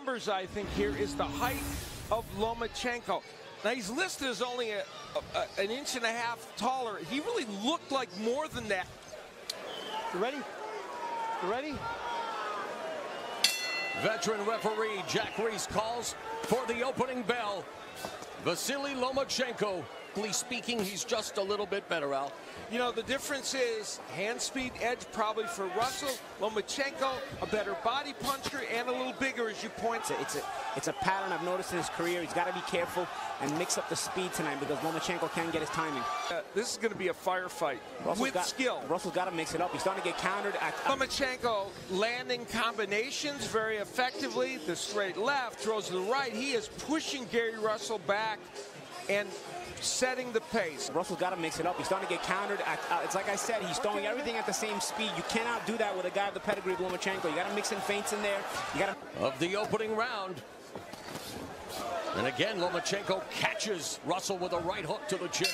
numbers, I think, here is the height of Lomachenko. Now, he's listed as only an inch and a half taller. He really looked like more than that. You ready? You ready? Veteran referee Jack Reese calls for the opening bell. Vasily Lomachenko, speaking, he's just a little bit better, Al. You know, the difference is hand speed edge probably for Russell. Lomachenko, a better body puncher and a little bigger, as you point. It's a pattern I've noticed in his career. He's got to be careful and mix up the speed tonight because Lomachenko can get his timing. This is going to be a firefight with skill. Russell's got to mix it up. He's starting to get countered. Lomachenko landing combinations very effectively. The straight left, throws to the right. He is pushing Gary Russell back and setting the pace. Russell's got to mix it up. He's starting to get countered. It's like I said, he's throwing everything at the same speed. You cannot do that with a guy of the pedigree of Lomachenko. You got to mix in feints in there. You got to... Of the opening round. And again, Lomachenko catches Russell with a right hook to the chin.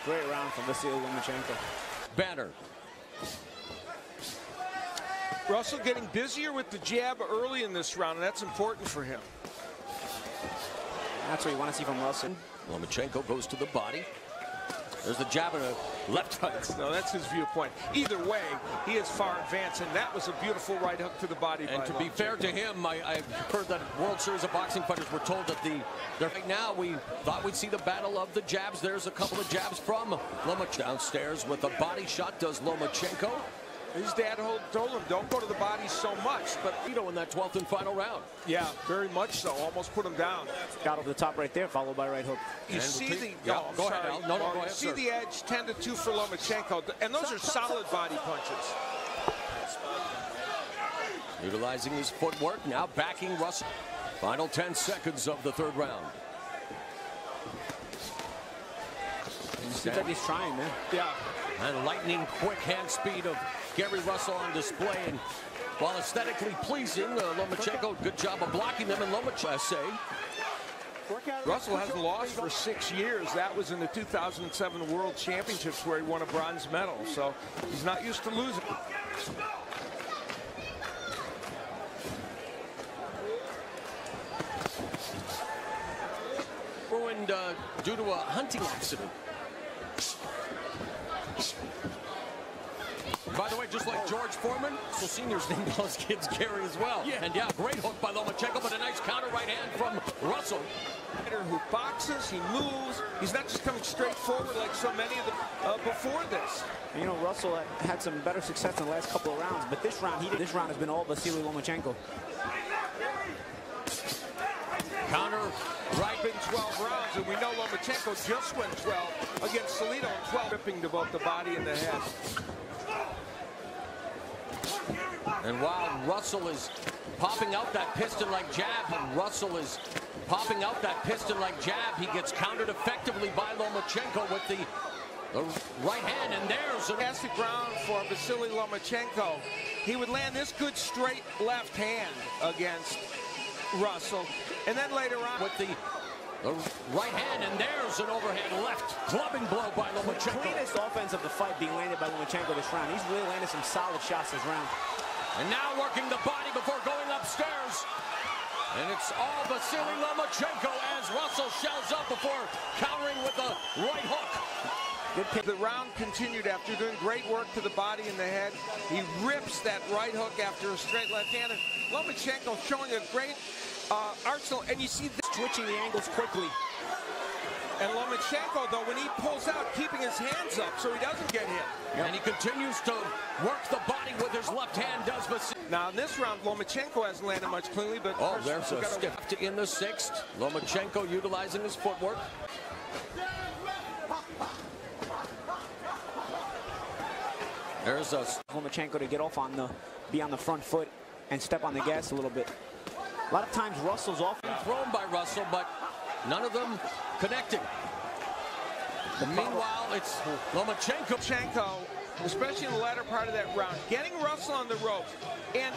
Great round from Vasily Lomachenko. Banner. Russell getting busier with the jab early in this round, and that's important for him. That's what you want to see from Russell. Lomachenko goes to the body. There's the jab and a left hook. No, that's his viewpoint. Either way, he is far advanced, and that was a beautiful right hook to the body. And to be fair to him, I've heard that World Series of Boxing fighters were told that right now we thought we'd see the battle of the jabs. There's a couple of jabs from Lomachenko. Downstairs with a body shot does Lomachenko. His dad told him, don't go to the body so much. But in that 12th and final round. Yeah, very much so. Almost put him down. Got over the top right there, followed by right hook. You see the... Yeah, go ahead, Al. No, go ahead, see the edge, 10-2 for Lomachenko. And those are solid body punches. Utilizing his footwork, now backing Russell. Final 10 seconds of the third round. Seems like he's trying, man. Yeah. And lightning quick hand speed of Gary Russell on display. And while aesthetically pleasing, Lomachenko, good job of blocking them. And Lomachenko, say. Russell hasn't lost for 6 years. That was in the 2007 World Championships where he won a bronze medal. So he's not used to losing. Ruined due to a hunting accident. By the way, just like George Foreman, so Senior's named all his kids Gary as well. Yeah. And yeah, great hook by Lomachenko, but a nice counter right hand from Russell. Who boxes, he moves. He's not just coming straight forward like so many of the before this. You know, Russell had some better success in the last couple of rounds, but this round has been all Vasily Lomachenko. Counter right in 12 rounds, and we know Lomachenko just went 12 against Salido in 12, ripping to both the body and the head. And while Russell is popping out that piston-like jab, he gets countered effectively by Lomachenko with the right hand, and there's a fantastic round for Vasily Lomachenko. He would land this good straight left hand against Russell, and then later on with the right hand, and there's an overhand left clubbing blow by Lomachenko. Cleanest offense of the fight being landed by Lomachenko this round. He's really landed some solid shots this round. And now working the body before going upstairs. And it's all Vasily Lomachenko as Russell shells up before countering with a right hook. The round continued after doing great work to the body and the head. He rips that right hook after a straight left hand. And Lomachenko showing a great arsenal. And you see this switching the angles quickly. And Lomachenko, though, when he pulls out, keeping his hands up so he doesn't get hit. Yep. And he continues to work the body with his left hand, does Vasily. Now, in this round, Lomachenko hasn't landed much cleanly, but... Oh, there's a stiff in the sixth. Lomachenko utilizing his footwork. There's a... Lomachenko to get off on be on the front foot and step on the gas a little bit. A lot of times, Russell's off. Thrown by Russell, but none of them connecting. Meanwhile, it's Lomachenko, especially in the latter part of that round, getting Russell on the ropes and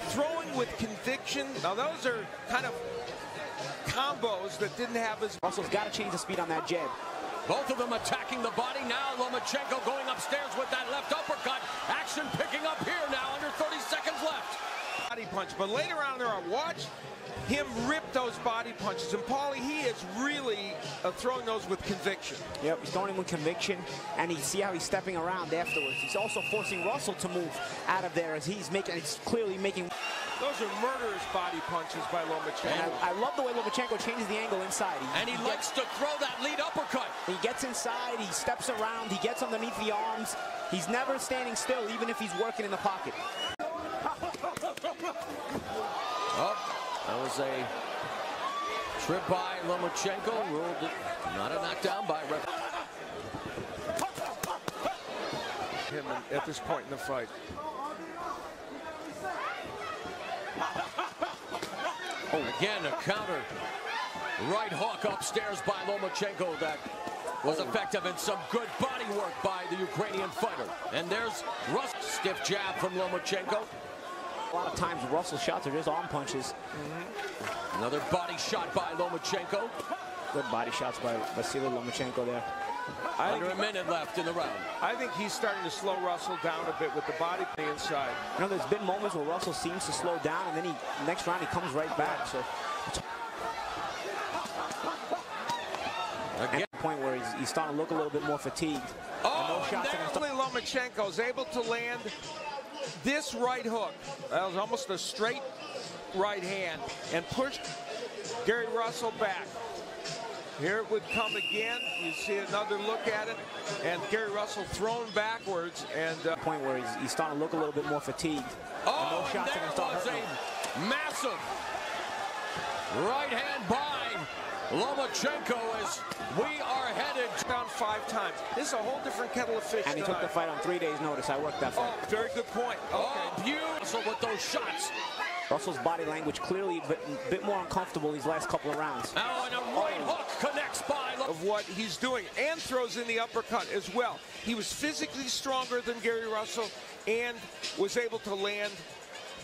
throwing with conviction. Now, those are kind of combos that didn't have as... Russell's got to change the speed on that jab. Both of them attacking the body. Now Lomachenko going upstairs with that left uppercut. Action picking up here now, under 30 seconds left. body punch. But later on there, I watched him rip those body punches. And Paulie, he is really throwing those with conviction. Yep, he's throwing him with conviction, and you see how he's stepping around afterwards. He's also forcing Russell to move out of there as he's clearly making. Those are murderous body punches by Lomachenko. And I love the way Lomachenko changes the angle inside. He likes to throw that lead uppercut. He gets inside, he steps around, he gets underneath the arms. He's never standing still, even if he's working in the pocket. Oh, that was a trip by Lomachenko. Ruled not a knockdown by ref. Him at this point in the fight. Oh, again, a counter. Right hook upstairs by Lomachenko that was effective, and some good body work by the Ukrainian fighter. And there's Russ. Stiff jab from Lomachenko. A lot of times Russell's shots are just arm punches. Another body shot by Lomachenko. Good body shots by Vasily Lomachenko there. Under a minute left in the round. I think he's starting to slow Russell down a bit with the body on the inside. You know, there's been moments where Russell seems to slow down, and then next round he comes right back. So Again. at the point where he's starting to look a little bit more fatigued. Oh, and Lomachenko is able to land this right hook. That was almost a straight right hand, and pushed Gary Russell back. Here it would come again. You see another look at it, and Gary Russell thrown backwards. And point where he's starting to look a little bit more fatigued. Oh, and there was a massive right hand by Lomachenko as we are headed down 5 times. This is a whole different kettle of fish. And he took the fight on 3 days' notice. I worked that fight. Oh, very good point. Okay. Oh, beautiful with those shots. Russell's body language clearly a bit more uncomfortable these last couple of rounds. Now, and a right hook connects by of what he's doing, and throws in the uppercut as well. He was physically stronger than Gary Russell and was able to land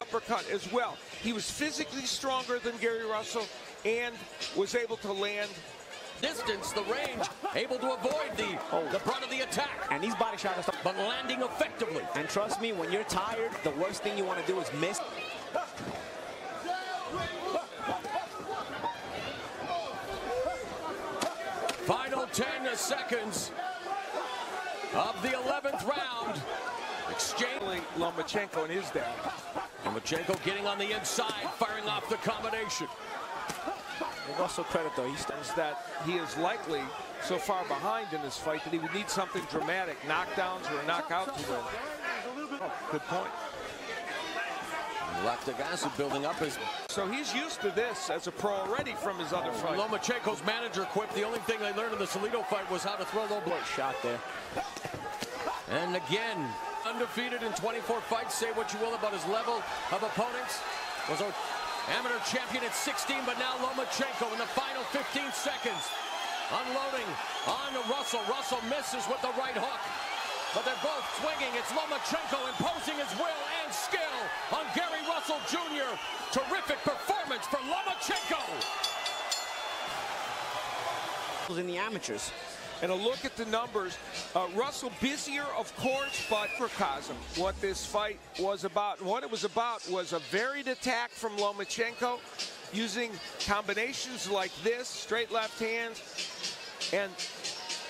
uppercut as well. He was physically stronger than Gary Russell and was able to land distance, the range, able to avoid the brunt of the attack. And these body shots are but landing effectively. And trust me, when you're tired, the worst thing you want to do is miss. Final 10 seconds of the 11th round. Exchange. Lomachenko and his dad. Lomachenko getting on the inside, firing off the combination. Give Russell credit, though. He stands that he is likely so far behind in this fight that he would need something dramatic, knockdowns or a knockout to win. Oh, good point. Lactagasa building up his. So he's used to this as a pro already from his other fight. Lomachenko's manager quipped the only thing they learned in the Salido fight was how to throw low blow. shot there. And again, undefeated in 24 fights. Say what you will about his level of opponents. Was an amateur champion at 16, but now Lomachenko in the final 15 seconds. Unloading on Russell. Russell misses with the right hook. But they're both swinging. It's Lomachenko imposing his will and skill on Gary Russell Jr. Terrific performance for Lomachenko. In the amateurs. And a look at the numbers. Russell busier, of course, but microcosm what this fight was about. And what it was about was a varied attack from Lomachenko using combinations like this, straight left hands, and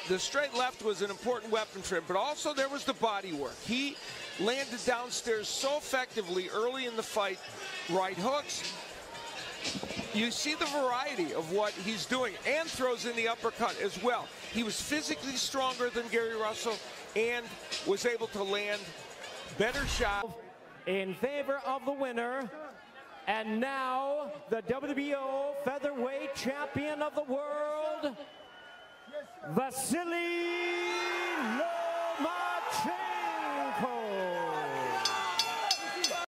the straight left was an important weapon for him, but also there was the body work. He landed downstairs so effectively early in the fight. Right hooks. You see the variety of what he's doing, and throws in the uppercut as well. He was physically stronger than Gary Russell and was able to land better shots. In favor of the winner, and now the WBO featherweight champion of the world, Vasily